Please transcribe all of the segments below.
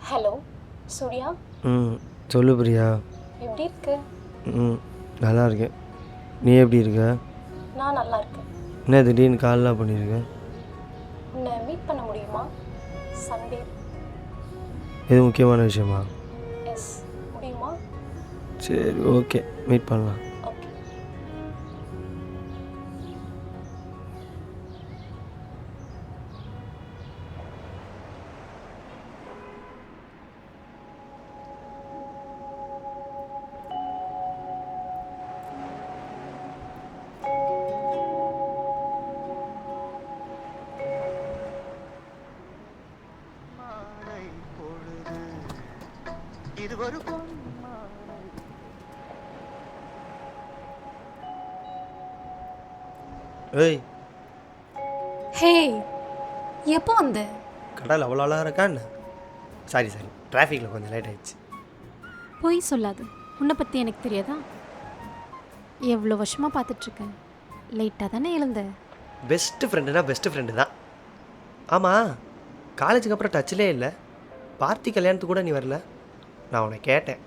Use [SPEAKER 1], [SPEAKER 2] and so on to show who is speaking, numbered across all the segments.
[SPEAKER 1] Hello Surya,
[SPEAKER 2] சொல்லு பிரியா.
[SPEAKER 1] எப்படி இருக்க?
[SPEAKER 2] நல்லா இருக்கேன். நீ எப்படி இருக்க?
[SPEAKER 1] நான் நல்லா இருக்கேன்.
[SPEAKER 2] என்ன திடீர்னு கால்லாம் பண்ணியிருக்க?
[SPEAKER 1] உன்னை மீட் பண்ண முடியுமா? சண்டே.
[SPEAKER 2] இது முக்கியமான விஷயமா?
[SPEAKER 1] எஸ், முடியுமா?
[SPEAKER 2] சரி, ஓகே, மீட் பண்ணலாம்.
[SPEAKER 1] ஓகே.
[SPEAKER 2] ஏய்,
[SPEAKER 1] ஹே, எப்போ வந்த?
[SPEAKER 2] கடல் அவ்வளோ அழகாக இருக்கான்னு. சாரி, டிராஃபிக்கில் கொஞ்சம் லேட் ஆயிடுச்சு.
[SPEAKER 1] போய் சொல்லாது. உன்னை பற்றி எனக்கு தெரியாதா? எவ்வளோ வருஷமாக பார்த்துட்ருக்கேன். லேட்டாக தானே எழுந்த.
[SPEAKER 2] பெஸ்ட்டு ஃப்ரெண்டுனா பெஸ்ட்டு ஃப்ரெண்டு தான். ஆமாம், காலேஜுக்கு அப்புறம் டச்சிலே இல்லை. பார்த்தி கல்யாணத்துக்கு கூட நீ வரல. நான் உன்னை கேட்டேன்.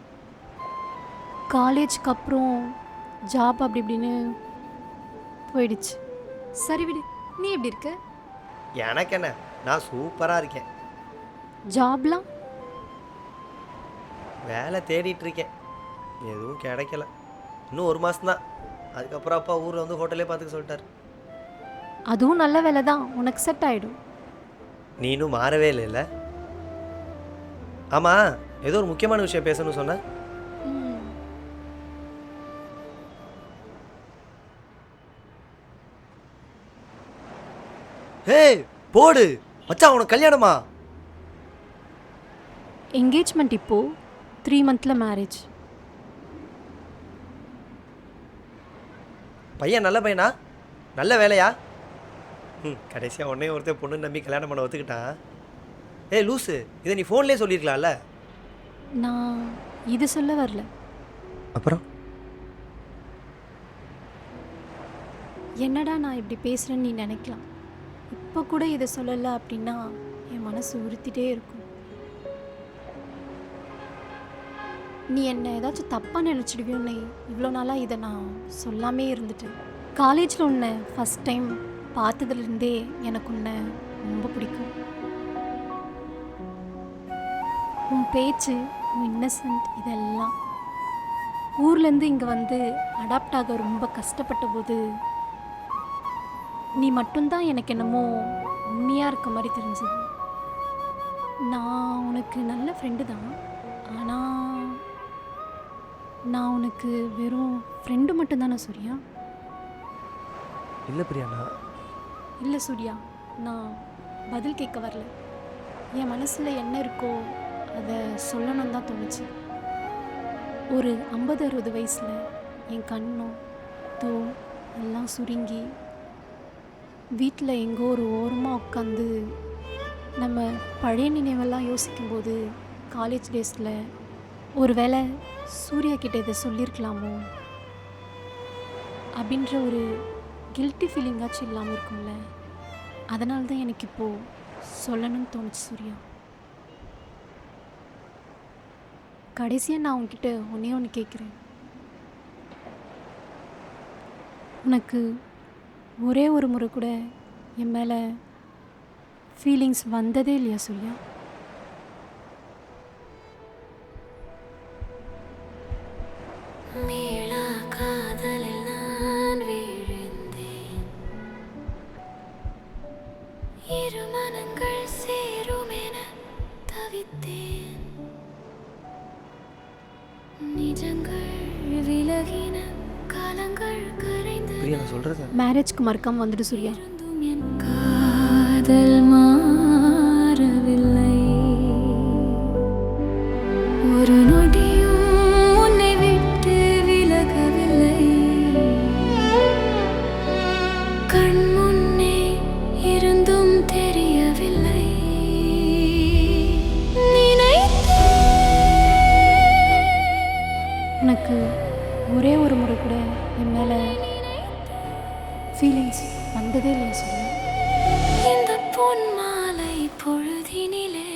[SPEAKER 1] காலேஜுக்கு அப்புறம் ஜாப் அப்படி இப்படின்னு போயிடுச்சு. சரி விடு, நீ எப்படி இருக்க?
[SPEAKER 2] எனக்கு என்ன, நான் சூப்பராக இருக்கேன்.
[SPEAKER 1] ஜாப்லாம்?
[SPEAKER 2] வேலை தேடிட்டு இருக்கேன், எதுவும் கிடைக்கல. இன்னும் 1 மாதம்தான். அதுக்கப்புறம் அப்பா ஊரில் வந்து ஹோட்டலே பார்த்துக்க சொல்லிட்டார்.
[SPEAKER 1] அதுவும் நல்ல வேலை தான், உனக்கு செட் ஆகிடும்.
[SPEAKER 2] நீ இன்னும் மாறவே இல்லைல்ல? ஆமாம், ஏதோ ஒரு முக்கியமான விஷயம் பேசணும்னு சொன்ன. ஹே போடு மச்சான், உனக்கு கல்யாணமா?
[SPEAKER 1] என்கேஜ்மெண்ட் இப்போது 3 மந்த்தில் மேரேஜ்.
[SPEAKER 2] பையன் நல்ல பையனா? நல்ல வேலையா? கடைசியாக உடனே ஒருத்தர் பொண்ணு நம்பி கல்யாணம் பண்ண ஒத்துக்கிட்டான். ஏய் லூஸு, இதை நீ ஃபோன்லேயே சொல்லியிருக்கலாம்ல.
[SPEAKER 1] நான் இது சொல்ல வரல.
[SPEAKER 2] அப்புறம்
[SPEAKER 1] என்னடா நான் இப்படி பேசுகிறேன்னு நீ நினைக்கலாம். இப்போ கூட இதை சொல்லலை அப்படின்னா என் மனசு உறுத்திட்டே இருக்கும். நீ என்ன ஏதாச்சும் தப்பாக நினச்சிடுவியோன்னு இவ்வளோ நாளாக இதை நான் சொல்லாமே இருந்துட்டேன். காலேஜில் உன்னை ஃபஸ்ட் டைம் பார்த்ததுலேருந்தே எனக்கு உன்னை ரொம்ப பிடிக்கும். உன் பேச்சு, உன் இன்னசென்ட், இதெல்லாம். ஊர்லேருந்து இங்கே வந்து அடாப்ட் ஆக ரொம்ப கஷ்டப்பட்ட போது நீ மட்டும்தான் எனக்கு என்னமோ உண்மையாக இருக்க மாதிரி தெரிஞ்சது. நான் உனக்கு நல்ல ஃப்ரெண்டு தான், ஆனால் நான் உனக்கு வெறும் ஃப்ரெண்டு மட்டும்தானே சூர்யா?
[SPEAKER 2] இல்லை பிரியாண்ணா.
[SPEAKER 1] இல்லை சூர்யா, நான் பதில் கேட்க வரல. என் மனசில் என்ன இருக்கோ அதை சொல்லணும்னு தான் தோணுச்சு. ஒரு 50-60 வயசில் என் கண்ணும் தோல் எல்லாம் சுருங்கி வீட்டில் எங்கோ ஒரு ஓரமாக உட்காந்து நம்ம பழைய நினைவெல்லாம் யோசிக்கும்போது காலேஜ் டேஸில் ஒரு வேளை சூர்யா கிட்ட இதை சொல்லியிருக்கலாமோ அப்படின்ற ஒரு கில்ட்டி ஃபீலிங்காச்சும் இல்லாமல் இருக்கும்ல. அதனால தான் எனக்கு இப்போது சொல்லணும்னு தோணுச்சு சூர்யா. கடைசியாக நான் உன்கிட்ட ஒன்றே ஒன்று கேட்குறேன். உனக்கு ஒரே ஒரு முறை கூட என் மேலே ஃபீலிங்ஸ் வந்ததே இல்லையா சூர்யா?
[SPEAKER 2] பிரியா, நான் சொல்கிறது
[SPEAKER 1] மேரேஜ்க்கு மறக்காமல் வந்துட்டு சூர்யா.
[SPEAKER 3] காதல் மாறவில்லை, ஒரு நொடியும் உன்னை விட்டு விலகவில்லை, கண் முன்னே இருந்தும் தெரியவில்லை.
[SPEAKER 1] உனக்கு ஒரே ஒரு முறை கூட என் மேலே ஃபீலிங்ஸ் வந்ததே இல்லையா சூர்யா?
[SPEAKER 3] இந்த பொன் மாலை பொழுதினிலே